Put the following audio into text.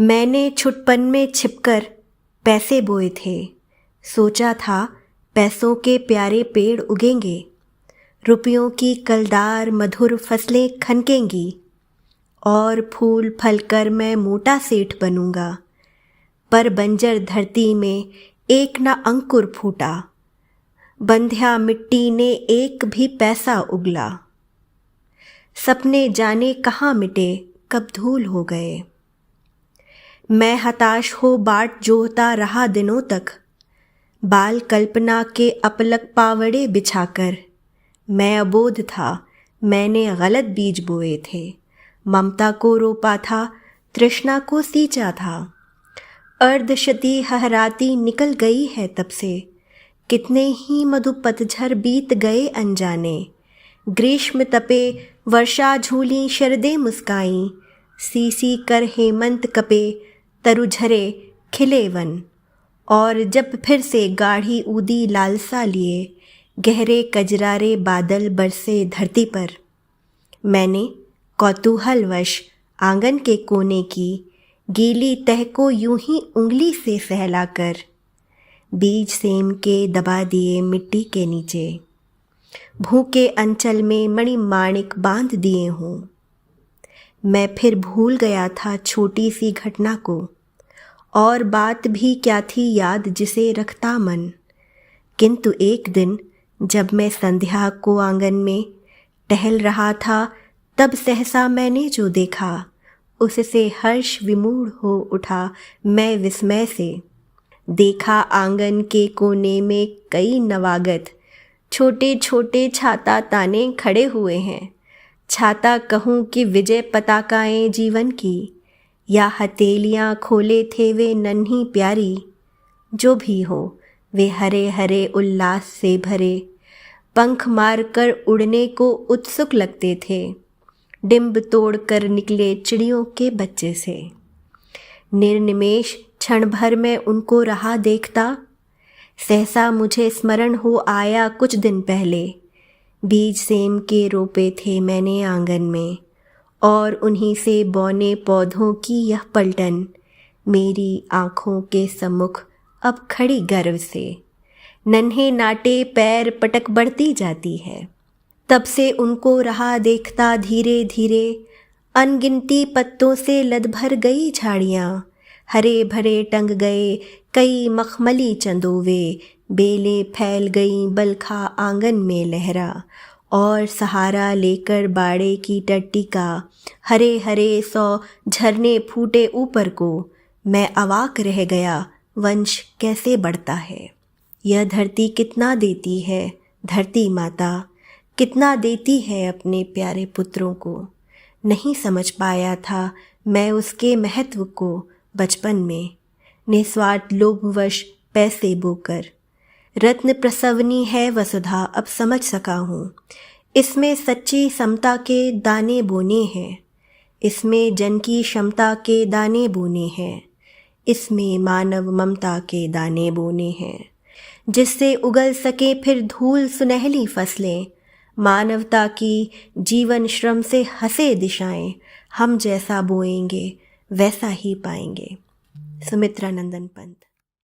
मैंने छुटपन में छिपकर पैसे बोए थे। सोचा था पैसों के प्यारे पेड़ उगेंगे, रुपयों की कलदार मधुर फसलें खनकेंगी और फूल फलकर मैं मोटा सेठ बनूंगा। पर बंजर धरती में एक न अंकुर फूटा, बंध्या मिट्टी ने एक भी पैसा उगला। सपने जाने कहाँ मिटे, कब धूल हो गए। मैं हताश हो बाट जोहता रहा दिनों तक, बाल कल्पना के अपलक पावड़े बिछाकर। मैं अबोध था, मैंने गलत बीज बोए थे। ममता को रोपा था, तृष्णा को सींचा था। अर्धशती हहराती निकल गई है तब से, कितने ही मधु पतझर बीत गए अनजाने। ग्रीष्म तपे, वर्षा झूली, शरदे मुस्काई, सीसी कर हेमंत कपे, तरु झरे खिले वन। और जब फिर से गाढ़ी ऊदी लालसा लिए, गहरे कजरारे बादल बरसे धरती पर, मैंने कौतूहलवश आंगन के कोने की गीली तह को यूं ही उंगली से सहलाकर बीज सेम के दबा दिए मिट्टी के नीचे। भूखे अंचल में मणिमाणिक बांध दिए हों। मैं फिर भूल गया था छोटी सी घटना को, और बात भी क्या थी याद जिसे रखता मन। किंतु एक दिन जब मैं संध्या को आंगन में टहल रहा था, तब सहसा मैंने जो देखा, उससे हर्ष विमूढ़ हो उठा मैं विस्मय से। देखा आंगन के कोने में कई नवागत छोटे छोटे छाता ताने खड़े हुए हैं। छाता कहूँ कि विजय पताकाएं जीवन की, या हथेलियाँ खोले थे वे नन्ही प्यारी। जो भी हो, वे हरे हरे उल्लास से भरे, पंख मारकर उड़ने को उत्सुक लगते थे। डिंब तोड़कर निकले चिड़ियों के बच्चे से। निर्निमेष क्षण भर में उनको रहा देखता, सहसा मुझे स्मरण हो आया कुछ दिन पहले। बीज सेम के रोपे थे मैंने आंगन में, और उन्हीं से बौने पौधों की यह पलटन मेरी आँखों के सम्मुख अब खड़ी गर्व से। नन्हे नाटे पैर पटक बढ़ती जाती है। तब से उनको रहा देखता धीरे धीरे, अनगिनती पत्तों से लद भर गई झाड़ियाँ। हरे भरे टंग गए कई मखमली चंदोवे, बेलें फैल गई बलखा आंगन में लहरा। और सहारा लेकर बाड़े की टट्टी का हरे हरे 100 झरने फूटे ऊपर को। मैं अवाक रह गया, वंश कैसे बढ़ता है। यह धरती कितना देती है, धरती माता कितना देती है अपने प्यारे पुत्रों को। नहीं समझ पाया था मैं उसके महत्व को बचपन में, निस्वार्थ लोभवश पैसे बोकर। रत्न प्रसवनी है वसुधा, अब समझ सका हूँ। इसमें सच्ची समता के दाने बोने हैं, इसमें जन की क्षमता के दाने बोने हैं, इसमें मानव ममता के दाने बोने हैं, जिससे उगल सके फिर धूल सुनहली फसलें। मानवता की जीवन श्रम से हंसे दिशाएं, हम जैसा बोएंगे वैसा ही पाएंगे। सुमित्रा नंदन पंत।